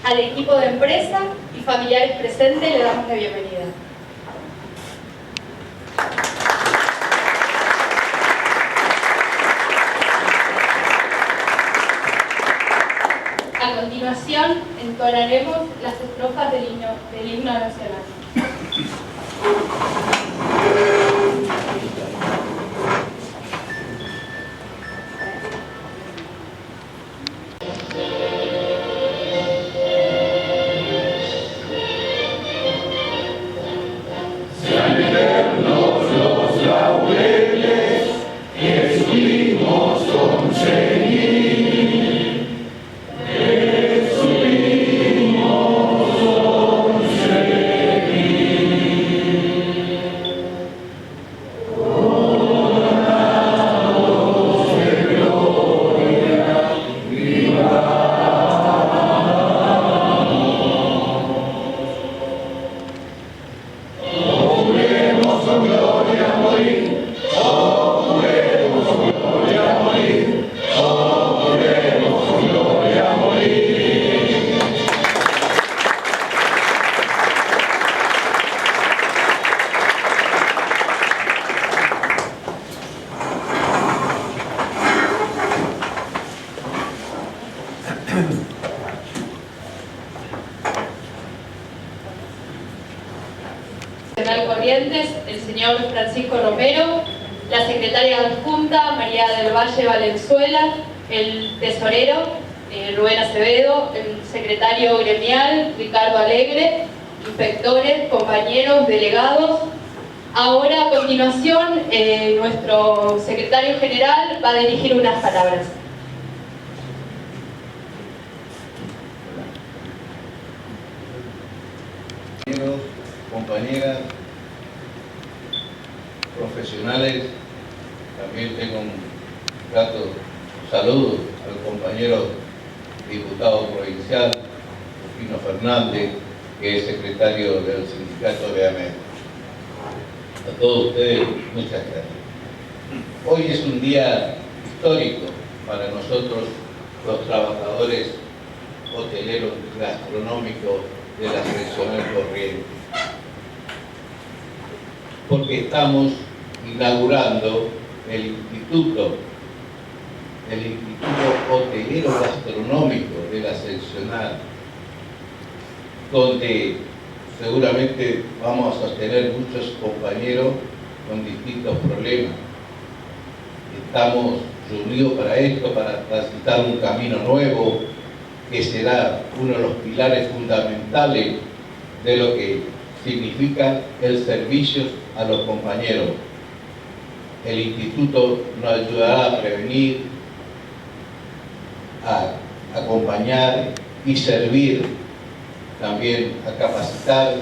Al equipo de empresa y familiares presentes le damos la bienvenida. A continuación, entonaremos las estrofas del himno nacional. Corrientes, el señor Francisco Romero, la secretaria adjunta María del Valle Valenzuela, el tesorero Rubén Acevedo, el secretario gremial Ricardo Alegre, inspectores, compañeros, delegados. Ahora, a continuación, nuestro secretario general va a dirigir unas palabras. Compañeras, profesionales, también tengo un grato saludo al compañero diputado provincial, Rufino Fernández, que es secretario del sindicato de AMED. A todos ustedes, muchas gracias. Hoy es un día histórico para nosotros, los trabajadores hoteleros gastronómicos de la seccional Corrientes, porque estamos inaugurando el Instituto Hotelero Gastronómico de la seccional, donde seguramente vamos a tener muchos compañeros con distintos problemas. Estamos reunidos para esto, para transitar un camino nuevo, que será uno de los pilares fundamentales de lo que significa el servicio a los compañeros. El instituto nos ayudará a prevenir, a acompañar y servir, también a capacitar,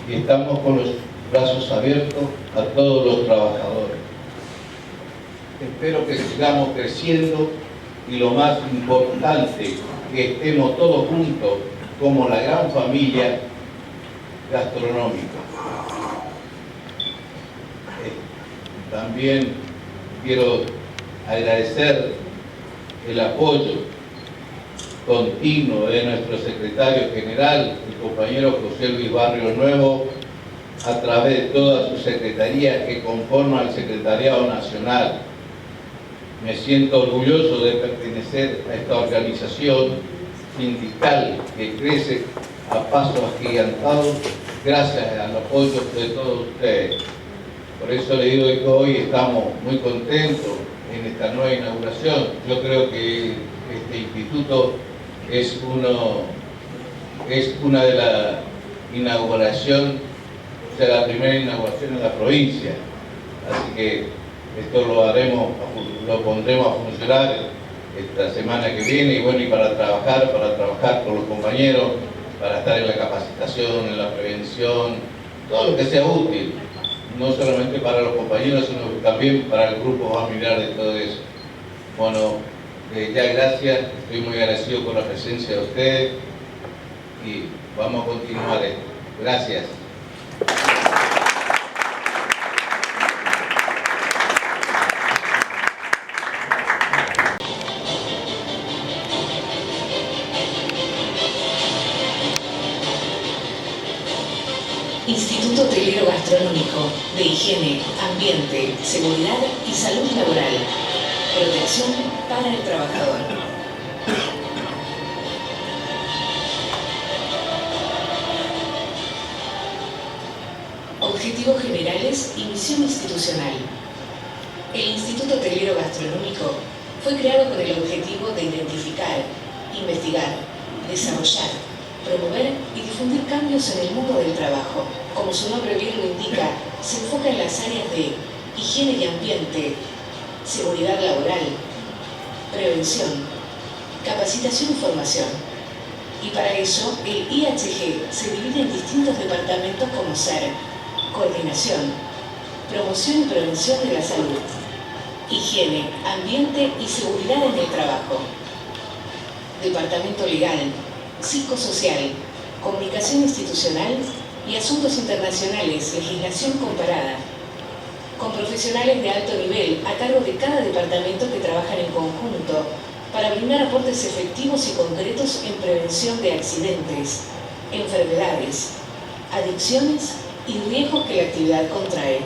y estamos con los brazos abiertos a todos los trabajadores. Espero que sigamos creciendo y lo más importante, que estemos todos juntos como la gran familia gastronómica. También quiero agradecer el apoyo continuo de nuestro secretario general, el compañero José Luis Barrio Nuevo, a través de todas sus secretarías que conforman el Secretariado Nacional. Me siento orgulloso de pertenecer a esta organización sindical que crece a pasos agigantados gracias al apoyo de todos ustedes. Por eso le digo que hoy estamos muy contentos en esta nueva inauguración. Yo creo que este instituto es una de las inauguraciones, o sea, la primera inauguración en la provincia. Así que esto lo pondremos a funcionar esta semana que viene, y bueno, y para trabajar con los compañeros, para estar en la capacitación, en la prevención, todo lo que sea útil, no solamente para los compañeros, sino también para el grupo familiar de todo eso. Bueno, ya gracias, estoy muy agradecido por la presencia de ustedes y vamos a continuar esto. Gracias. Instituto Hotelero Gastronómico de Higiene, Ambiente, Seguridad y Salud Laboral. Protección para el trabajador. Objetivos generales y misión institucional. El Instituto Hotelero Gastronómico fue creado con el objetivo de identificar, investigar, desarrollar, promover y difundir cambios en el mundo del trabajo. Como su nombre bien lo indica, se enfoca en las áreas de higiene y ambiente, seguridad laboral, prevención, capacitación y formación. Y para ello, el IHG se divide en distintos departamentos como ser coordinación, promoción y prevención de la salud, higiene, ambiente y seguridad en el trabajo, departamento legal, psicosocial, comunicación institucional y asuntos internacionales, legislación comparada, con profesionales de alto nivel a cargo de cada departamento que trabajan en conjunto para brindar aportes efectivos y concretos en prevención de accidentes, enfermedades, adicciones y riesgos que la actividad contrae,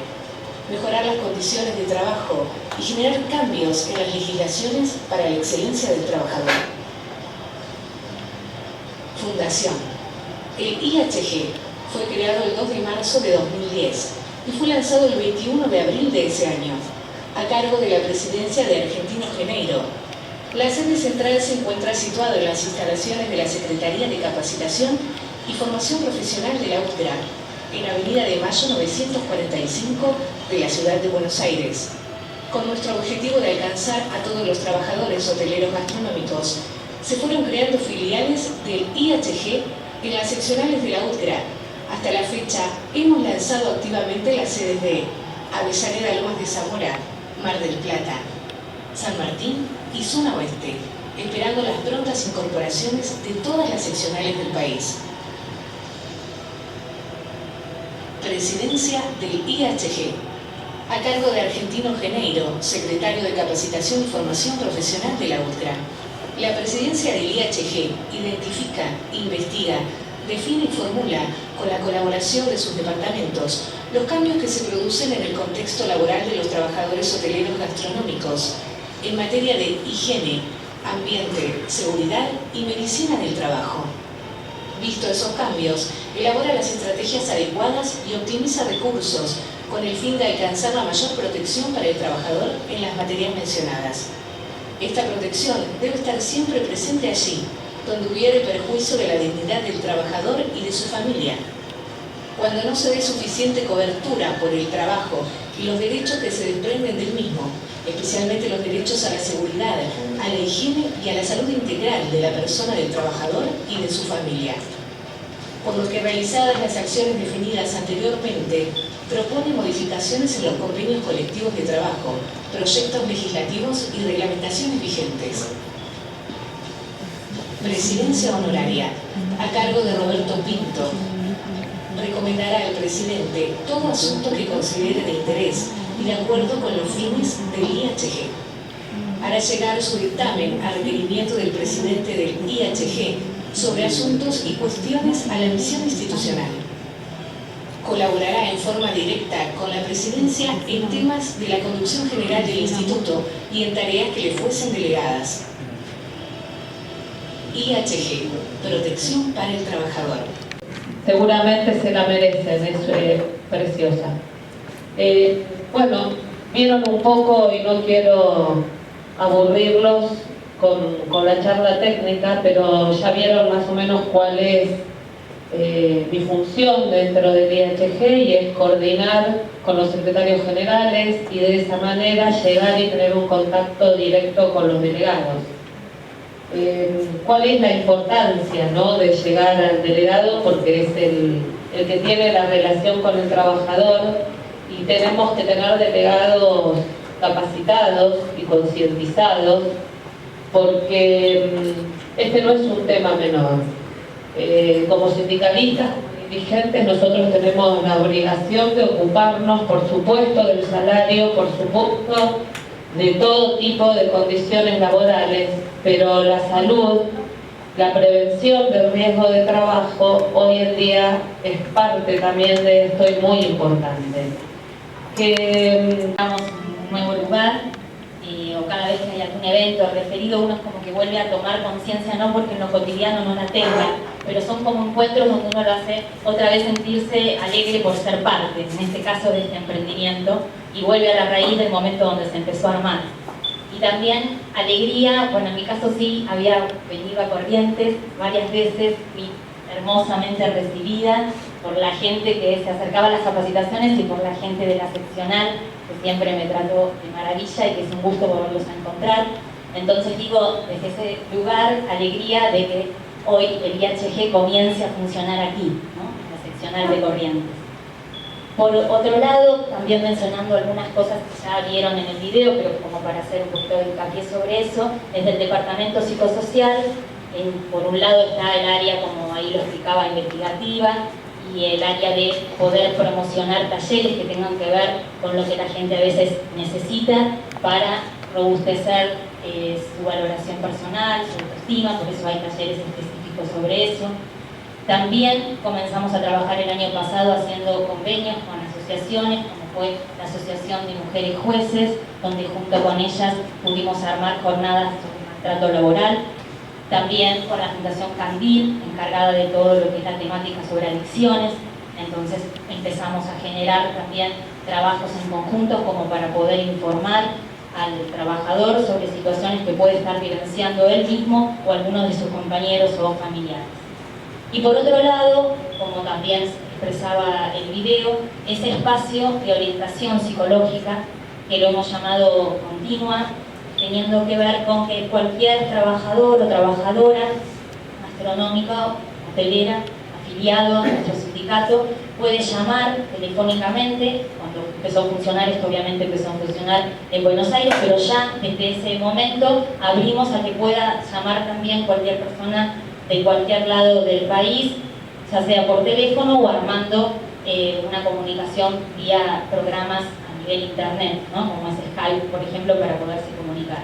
mejorar las condiciones de trabajo y generar cambios en las legislaciones para la excelencia del trabajador. Fundación. El IHG fue creado el 2 de marzo de 2010 y fue lanzado el 21 de abril de ese año, a cargo de la presidencia de Argentino Geneiro. La sede central se encuentra situada en las instalaciones de la Secretaría de Capacitación y Formación Profesional de la UTGRA, en Avenida de Mayo 945 de la ciudad de Buenos Aires, con nuestro objetivo de alcanzar a todos los trabajadores hoteleros gastronómicos. Se fueron creando filiales del IHG en las seccionales de la UTGRA. Hasta la fecha, hemos lanzado activamente las sedes de Avellaneda, Lomas de Zamora, Mar del Plata, San Martín y Zona Oeste, esperando las prontas incorporaciones de todas las seccionales del país. Presidencia del IHG, a cargo de Argentino Geneiro, secretario de Capacitación y Formación Profesional de la UTGRA. La presidencia del IHG identifica, investiga, define y formula, con la colaboración de sus departamentos, los cambios que se producen en el contexto laboral de los trabajadores hoteleros gastronómicos en materia de higiene, ambiente, seguridad y medicina del trabajo. Visto esos cambios, elabora las estrategias adecuadas y optimiza recursos con el fin de alcanzar la mayor protección para el trabajador en las materias mencionadas. Esta protección debe estar siempre presente allí, donde hubiere perjuicio de la dignidad del trabajador y de su familia. Cuando no se dé suficiente cobertura por el trabajo y los derechos que se desprenden del mismo, especialmente los derechos a la seguridad, a la higiene y a la salud integral de la persona del trabajador y de su familia. Por lo que, realizadas las acciones definidas anteriormente, propone modificaciones en los convenios colectivos de trabajo, proyectos legislativos y reglamentaciones vigentes. Presidencia honoraria, a cargo de Roberto Pinto. Recomendará al presidente todo asunto que considere de interés y de acuerdo con los fines del IHG. Hará llegar su dictamen a requerimiento del presidente del IHG sobre asuntos y cuestiones a la misión institucional. Colaborará en forma directa con la presidencia en temas de la conducción general del instituto y en tareas que le fuesen delegadas. IHG, protección para el trabajador. Seguramente se la merecen, es preciosa. Bueno, vieron un poco y no quiero aburrirlos con la charla técnica, pero ya vieron más o menos cuál es mi función dentro del IHG, y es coordinar con los secretarios generales y de esa manera llegar y tener un contacto directo con los delegados. ¿Cuál es la importancia, ¿no?, de llegar al delegado? Porque es el que tiene la relación con el trabajador, y tenemos que tener delegados capacitados y concientizados, porque este no es un tema menor. Como sindicalistas, como dirigentes, nosotros tenemos la obligación de ocuparnos, por supuesto, del salario, por supuesto, de todo tipo de condiciones laborales, pero la salud la prevención del riesgo de trabajo hoy en día es parte también de esto y muy importante. Que estamos en un nuevo lugar, o cada vez que hay algún evento referido, uno es como que vuelve a tomar conciencia, no porque en lo cotidiano no la tenga, pero son como encuentros donde uno lo hace otra vez sentirse alegre por ser parte, en este caso de este emprendimiento, y vuelve a la raíz del momento donde se empezó a armar. Y también alegría, bueno, en mi caso sí, había venido a Corrientes varias veces, fui hermosamente recibida por la gente que se acercaba a las capacitaciones y por la gente de la seccional, que siempre me trató de maravilla y que es un gusto volverlos a encontrar. Entonces digo, desde ese lugar, alegría de que hoy el IHG comience a funcionar aquí, ¿no? En la seccional de Corrientes. Por otro lado, también mencionando algunas cosas que ya vieron en el video, pero como para hacer un poquito de hincapié sobre eso, desde el departamento psicosocial, por un lado está el área, como ahí lo explicaba, investigativa, y el área de poder promocionar talleres que tengan que ver con lo que la gente a veces necesita para robustecer su valoración personal, su autoestima, por eso hay talleres específicos sobre eso. También comenzamos a trabajar el año pasado haciendo convenios con asociaciones, como fue la Asociación de Mujeres Jueces, donde junto con ellas pudimos armar jornadas sobre maltrato laboral. También con la Fundación Candil, encargada de todo lo que es la temática sobre adicciones. Entonces empezamos a generar también trabajos en conjunto como para poder informar al trabajador sobre situaciones que puede estar vivenciando él mismo o algunos de sus compañeros o familiares. Y por otro lado, como también expresaba el video, ese espacio de orientación psicológica, que lo hemos llamado continua, teniendo que ver con que cualquier trabajador o trabajadora gastronómica, hotelera, afiliado a nuestro sindicato, puede llamar telefónicamente. Cuando empezó a funcionar esto, obviamente empezó a funcionar en Buenos Aires, pero ya desde ese momento abrimos a que pueda llamar también cualquier persona de cualquier lado del país, ya sea por teléfono o armando una comunicación vía programas a nivel internet, ¿no? Como es Skype, por ejemplo, para poderse comunicar.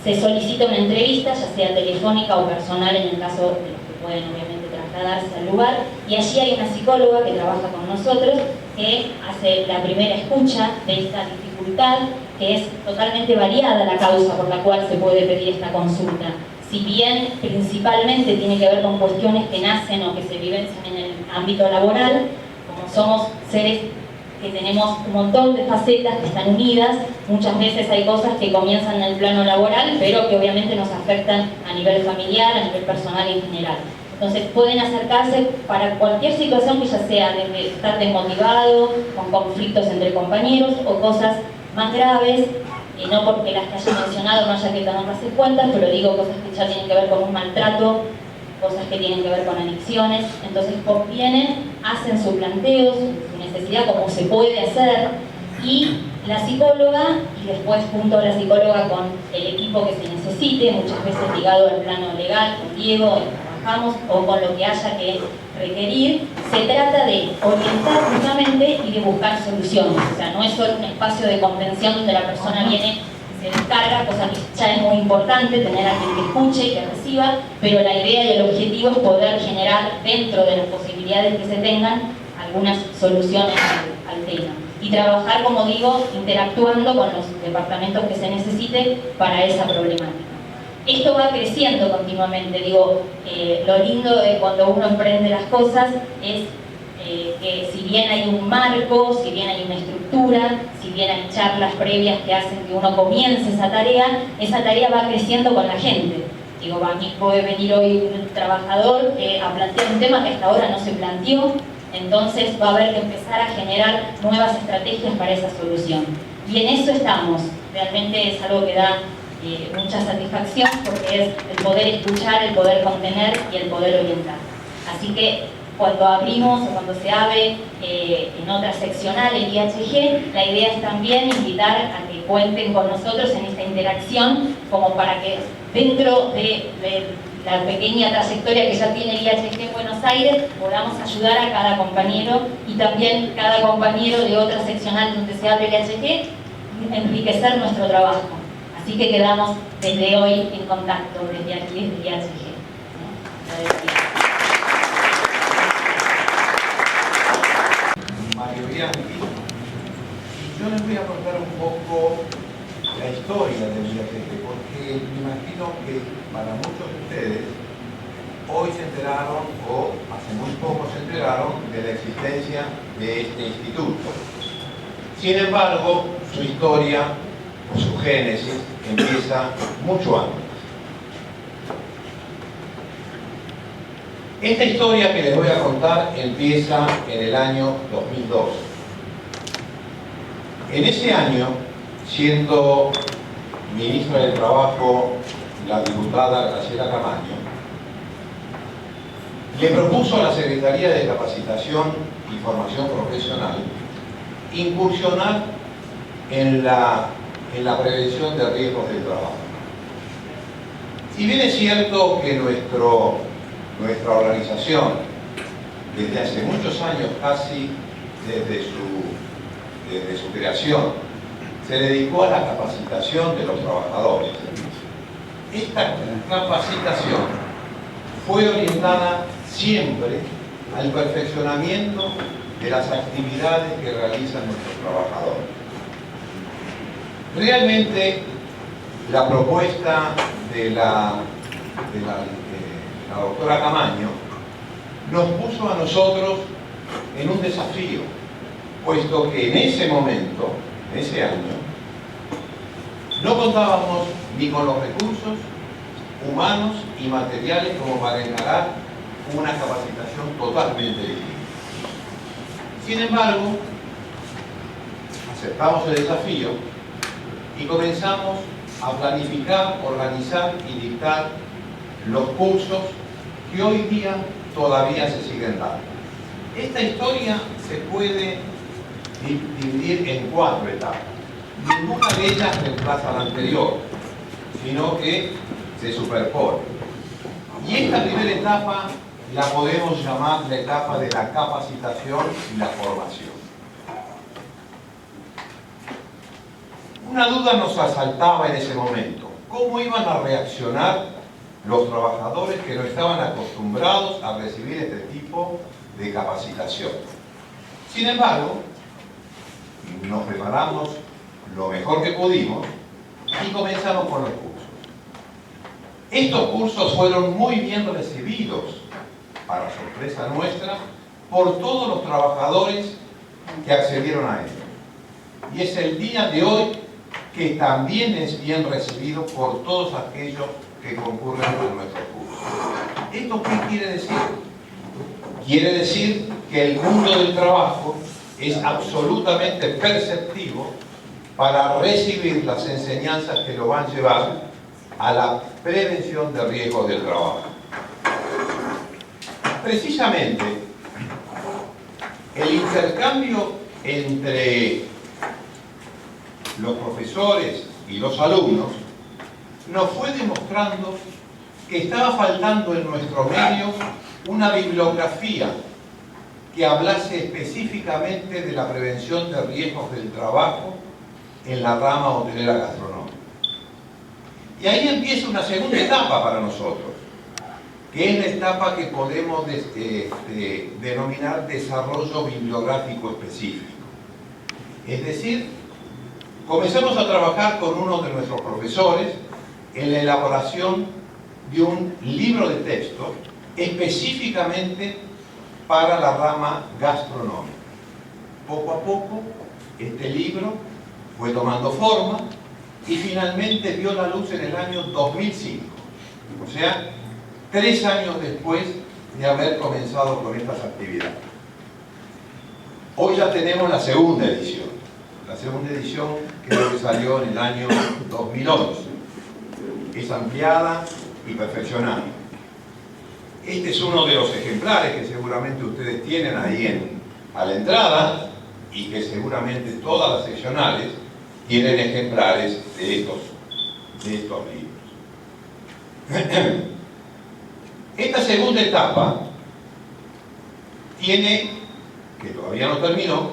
Se solicita una entrevista, ya sea telefónica o personal, en el caso de los que pueden obviamente trasladarse al lugar, y allí hay una psicóloga que trabaja con nosotros que hace la primera escucha de esta dificultad, que es totalmente variada la causa por la cual se puede pedir esta consulta. Si bien principalmente tiene que ver con cuestiones que nacen o que se vivencian en el ámbito laboral, como somos seres que tenemos un montón de facetas que están unidas, muchas veces hay cosas que comienzan en el plano laboral, pero que obviamente nos afectan a nivel familiar, a nivel personal en general. Entonces pueden acercarse para cualquier situación que ya sea desde estar desmotivado, con conflictos entre compañeros o cosas más graves, no porque las que haya mencionado no haya que tomarlas en cuenta, pero digo cosas que ya tienen que ver con un maltrato, cosas que tienen que ver con adicciones. Entonces vienen, hacen su planteo, su necesidad, como se puede hacer, y la psicóloga, y después junto a la psicóloga con el equipo que se necesite, muchas veces ligado al plano legal, con Diego, trabajamos, o con lo que haya que requerir, se trata de orientar justamente y de buscar soluciones. O sea, no es solo un espacio de contención donde la persona viene y se descarga, cosa que ya es muy importante, tener a alguien que escuche y que reciba, pero la idea y el objetivo es poder generar, dentro de las posibilidades que se tengan, algunas soluciones al tema. Y trabajar, como digo, interactuando con los departamentos que se necesite para esa problemática. Esto va creciendo continuamente, digo, lo lindo de cuando uno emprende las cosas es que si bien hay un marco, si bien hay una estructura, si bien hay charlas previas que hacen que uno comience esa tarea va creciendo con la gente. Digo, a mí puede venir hoy un trabajador a plantear un tema que hasta ahora no se planteó, entonces va a haber que empezar a generar nuevas estrategias para esa solución. Y en eso estamos, realmente es algo que da mucha satisfacción porque es el poder escuchar, el poder contener y el poder orientar. Así que cuando abrimos o cuando se abre en otra seccional el IHG, la idea es también invitar a que cuenten con nosotros en esta interacción, como para que dentro de la pequeña trayectoria que ya tiene el IHG en Buenos Aires podamos ayudar a cada compañero y también cada compañero de otra seccional donde se abre el IHG enriquecer nuestro trabajo. Así que quedamos desde hoy en contacto, desde aquí, desde IHG. Mario Bianchi, y yo les voy a contar un poco la historia del IACG, porque me imagino que para muchos de ustedes hoy se enteraron, o hace muy poco se enteraron, de la existencia de este instituto. Sin embargo, su historia o su génesis empieza mucho antes. Esta historia que les voy a contar empieza en el año 2002. En ese año, siendo ministra del Trabajo la diputada Graciela Camaño, le propuso a la Secretaría de Capacitación y Formación Profesional incursionar en la prevención de riesgos del trabajo. Si bien es cierto que nuestra organización, desde hace muchos años, casi desde su creación, se dedicó a la capacitación de los trabajadores. Esta capacitación fue orientada siempre al perfeccionamiento de las actividades que realizan nuestros trabajadores. Realmente, la propuesta de la doctora Camaño nos puso a nosotros en un desafío, puesto que en ese momento, en ese año, no contábamos ni con los recursos humanos y materiales como para encarar una capacitación totalmente distinta. Sin embargo, aceptamos el desafío y comenzamos a planificar, organizar y dictar los cursos que hoy día todavía se siguen dando. Esta historia se puede dividir en 4 etapas. Ninguna de ellas reemplaza a la anterior, sino que se superpone. Y esta primera etapa la podemos llamar la etapa de la capacitación y la formación. Una duda nos asaltaba en ese momento: ¿cómo iban a reaccionar los trabajadores que no estaban acostumbrados a recibir este tipo de capacitación? Sin embargo, nos preparamos lo mejor que pudimos y comenzamos con los cursos. Estos cursos fueron muy bien recibidos, para sorpresa nuestra, por todos los trabajadores que accedieron a ellos. Y es el día de hoy que también es bien recibido por todos aquellos que concurren a nuestros cursos. ¿Esto qué quiere decir? Quiere decir que el mundo del trabajo es absolutamente perceptivo para recibir las enseñanzas que lo van a llevar a la prevención de riesgos del trabajo. Precisamente, el intercambio entre los profesores y los alumnos nos fue demostrando que estaba faltando en nuestro medio una bibliografía que hablase específicamente de la prevención de riesgos del trabajo en la rama hotelera gastronómica. Y ahí empieza una segunda etapa para nosotros, que es la etapa que podemos denominar desarrollo bibliográfico específico. Es decir, comenzamos a trabajar con uno de nuestros profesores en la elaboración de un libro de texto específicamente para la rama gastronómica. Poco a poco, este libro fue tomando forma y finalmente vio la luz en el año 2005. O sea, 3 años después de haber comenzado con estas actividades. Hoy ya tenemos la segunda edición. La segunda edición creo que salió en el año 2011. Es ampliada y perfeccionada. Este es uno de los ejemplares que seguramente ustedes tienen ahí a la entrada, y que seguramente todas las seccionales tienen ejemplares de estos libros. Esta segunda etapa tiene, que todavía no terminó,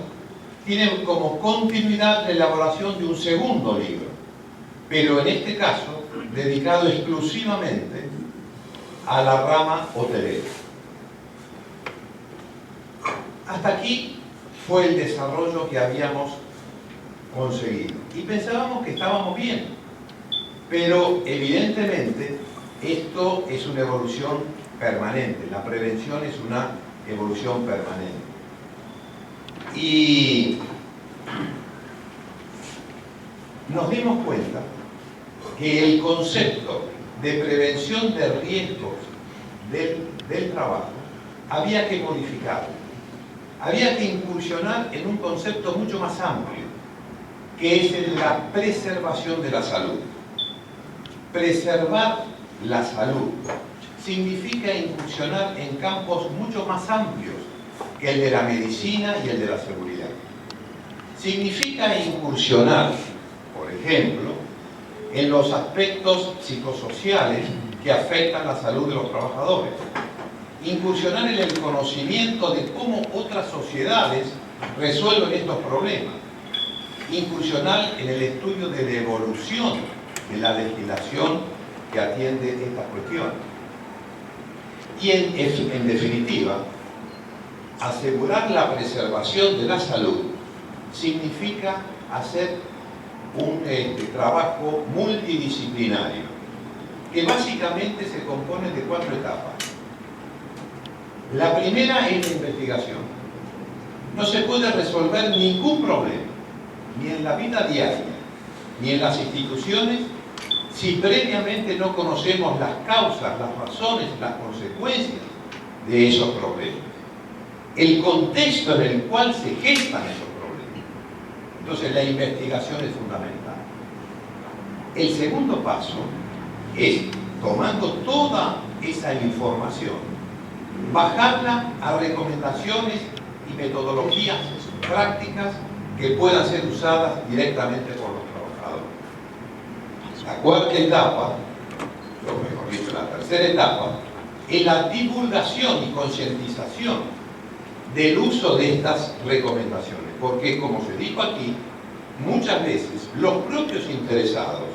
tiene como continuidad la elaboración de un segundo libro, pero en este caso dedicado exclusivamente a la rama hotelera. Hasta aquí fue el desarrollo que habíamos conseguido y pensábamos que estábamos bien, pero evidentemente esto es una evolución permanente, la prevención es una evolución permanente. Y nos dimos cuenta que el concepto de prevención de riesgos del trabajo había que modificarlo. Había que incursionar en un concepto mucho más amplio, que es el de la preservación de la salud. Preservar la salud significa incursionar en campos mucho más amplios que el de la medicina y el de la seguridad. Significa incursionar, por ejemplo, en los aspectos psicosociales que afectan la salud de los trabajadores. Incursionar en el conocimiento de cómo otras sociedades resuelven estos problemas. Incursionar en el estudio de la evolución de la legislación que atiende estas cuestiones. Y en definitiva, asegurar la preservación de la salud significa hacer un trabajo multidisciplinario que básicamente se compone de 4 etapas. La primera es la investigación. No se puede resolver ningún problema, ni en la vida diaria, ni en las instituciones, si previamente no conocemos las causas, las razones, las consecuencias de esos problemas. El contexto en el cual se gestan esos problemas. Entonces la investigación es fundamental. El segundo paso es, tomando toda esa información, bajarla a recomendaciones y metodologías prácticas que puedan ser usadas directamente por los trabajadores. La cuarta etapa, o mejor dicho, la tercera etapa, es la divulgación y concientización del uso de estas recomendaciones, porque, como se dijo aquí, muchas veces los propios interesados,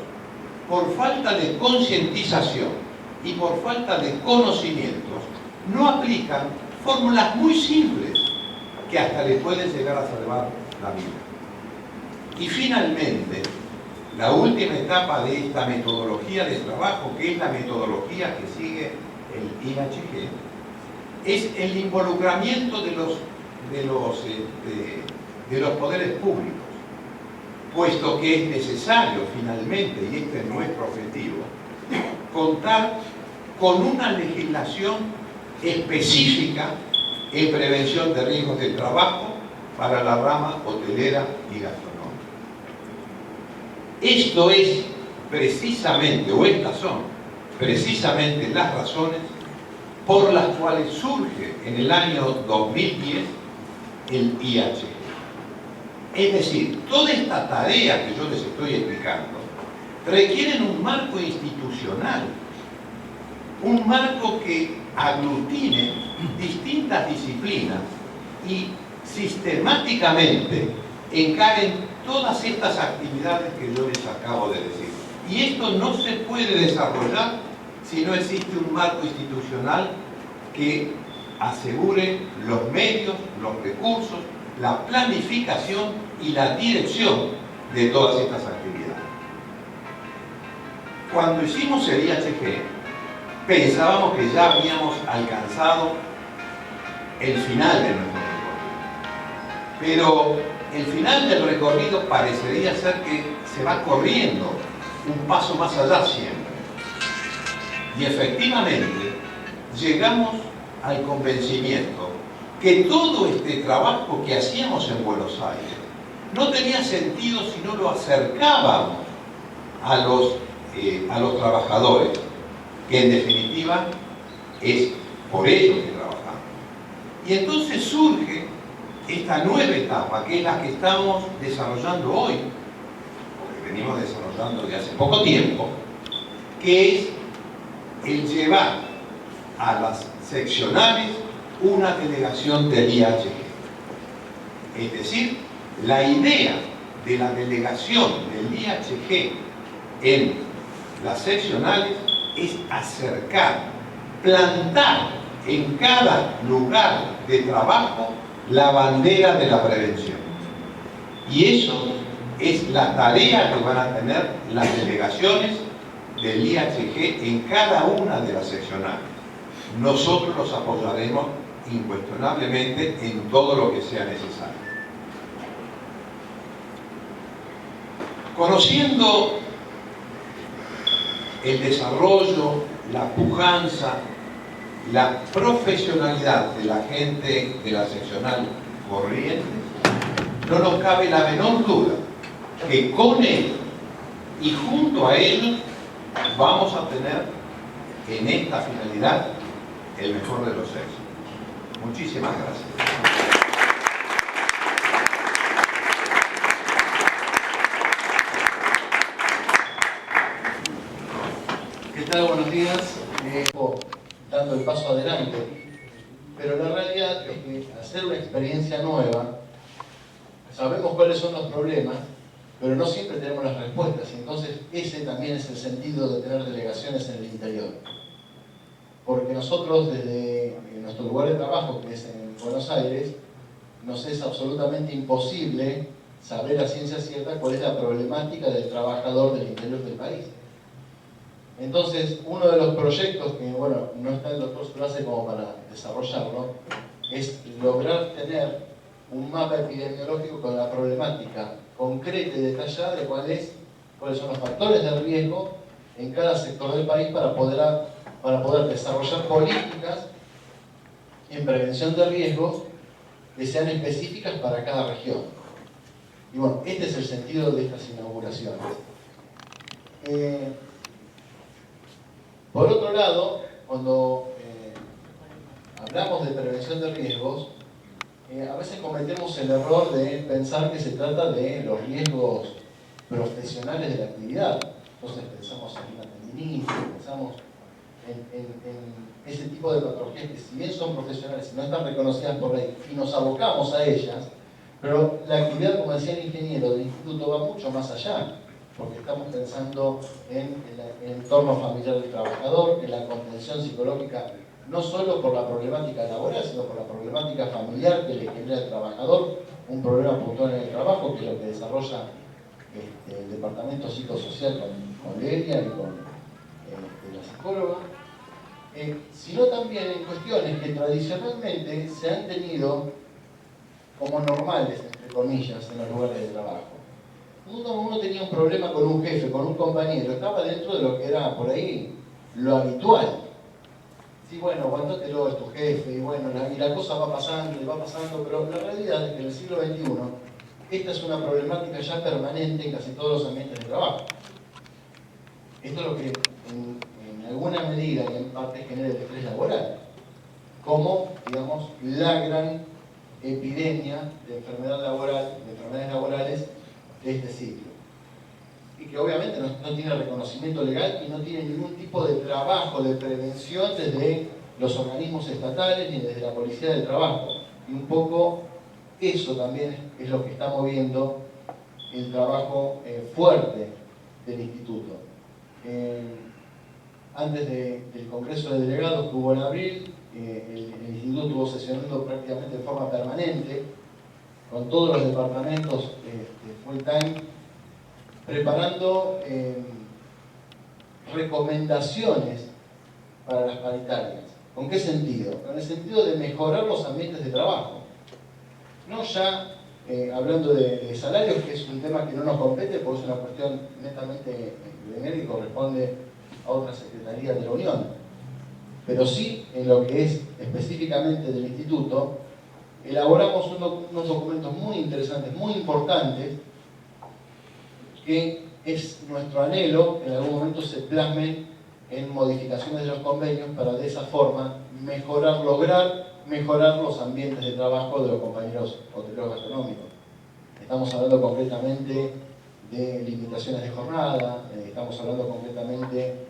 por falta de concientización y por falta de conocimientos, no aplican fórmulas muy simples que hasta les pueden llegar a salvar la vida. Y finalmente, la última etapa de esta metodología de trabajo, que es la metodología que sigue el IHG, es el involucramiento de los poderes públicos, puesto que es necesario finalmente, y este es nuestro objetivo, contar con una legislación específica en prevención de riesgos del trabajo para la rama hotelera y gastronómica. Esto es precisamente, o estas son precisamente las razones por las cuales surge en el año 2010 el IHG. Es decir, toda esta tarea que yo les estoy explicando requiere un marco institucional, un marco que aglutine distintas disciplinas y sistemáticamente encaren todas estas actividades que yo les acabo de decir. Y esto no se puede desarrollar si no existe un marco institucional que asegure los medios, los recursos, la planificación y la dirección de todas estas actividades. Cuando hicimos el IHG, pensábamos que ya habíamos alcanzado el final de nuestro recorrido. Pero el final del recorrido parecería ser que se va corriendo un paso más allá siempre. Y efectivamente, llegamos al convencimiento que todo este trabajo que hacíamos en Buenos Aires no tenía sentido si no lo acercábamos a los trabajadores, que en definitiva es por ellos que trabajamos. Y entonces surge esta nueva etapa, que es la que estamos desarrollando hoy, o que venimos desarrollando de hace poco tiempo, que es el llevar a las seccionales una delegación del IHG. Es decir, la idea de la delegación del IHG en las seccionales es acercar plantar en cada lugar de trabajo la bandera de la prevención. Y eso es la tarea que van a tener las delegaciones del IHG en cada una de las seccionales. Nosotros los apoyaremos incuestionablemente en todo lo que sea necesario. Conociendo el desarrollo, la pujanza, la profesionalidad de la gente de la seccional Corrientes, no nos cabe la menor duda que con él y junto a él vamos a tener en esta finalidad el mejor de los éxitos. Muchísimas gracias. ¿Qué tal? Buenos días. Dando el paso adelante, pero la realidad es que hacer una experiencia nueva, sabemos cuáles son los problemas, pero no siempre tenemos las respuestas, y entonces ese también es el sentido de tener delegaciones en el interior. Porque nosotros desde nuestro lugar de trabajo, que es en Buenos Aires, nos es absolutamente imposible saber a ciencia cierta cuál es la problemática del trabajador del interior del país. Entonces, uno de los proyectos que, bueno, no está el doctor Strase como para desarrollarlo, es lograr tener un mapa epidemiológico con la problemática concreta y detallada de cuáles son los factores de riesgo en cada sector del país para poder desarrollar políticas en prevención de riesgos que sean específicas para cada región. Y bueno, este es el sentido de estas inauguraciones. Por otro lado, cuando hablamos de prevención de riesgos, a veces cometemos el error de pensar que se trata de los riesgos profesionales de la actividad. Entonces pensamos en la tendinitis, pensamos en ese tipo de patologías que si bien son profesionales y no están reconocidas por ley, y nos abocamos a ellas, pero la actividad, como decía el ingeniero del instituto, va mucho más allá, porque estamos pensando en el entorno familiar del trabajador, en la contención psicológica, no solo por la problemática laboral, sino por la problemática familiar que le genera al trabajador, un problema puntual en el trabajo, que es lo que desarrolla el departamento psicosocial con Lelia y con la psicóloga, sino también en cuestiones que tradicionalmente se han tenido como normales, entre comillas, en los lugares de trabajo. Uno tenía un problema con un jefe, con un compañero, estaba dentro de lo que era por ahí lo habitual. Sí, bueno, aguantatelo, es tu jefe, y bueno, la cosa va pasando, pero la realidad es que en el siglo XXI esta es una problemática ya permanente en casi todos los ambientes de trabajo. Esto es lo que en alguna medida y en parte genera el estrés laboral, como, digamos, la gran epidemia de enfermedades laborales de este siglo. Y que obviamente no tiene reconocimiento legal y no tiene ningún tipo de trabajo de prevención desde los organismos estatales ni desde la policía del trabajo. Y un poco eso también es lo que está moviendo el trabajo fuerte del instituto. Antes del Congreso de Delegados que hubo en abril, el instituto estuvo sesionando prácticamente de forma permanente con todos los departamentos full time, preparando recomendaciones para las paritarias. ¿Con qué sentido? Con el sentido de mejorar los ambientes de trabajo. No ya hablando de salarios, que es un tema que no nos compete porque es una cuestión netamente gremial y corresponde a otra secretaría de la Unión, pero sí en lo que es específicamente del instituto, elaboramos unos documentos muy interesantes, muy importantes, que es nuestro anhelo que en algún momento se plasmen en modificaciones de los convenios para de esa forma lograr mejorar los ambientes de trabajo de los compañeros hoteleros gastronómicos. Estamos hablando concretamente de limitaciones de jornada, estamos hablando concretamente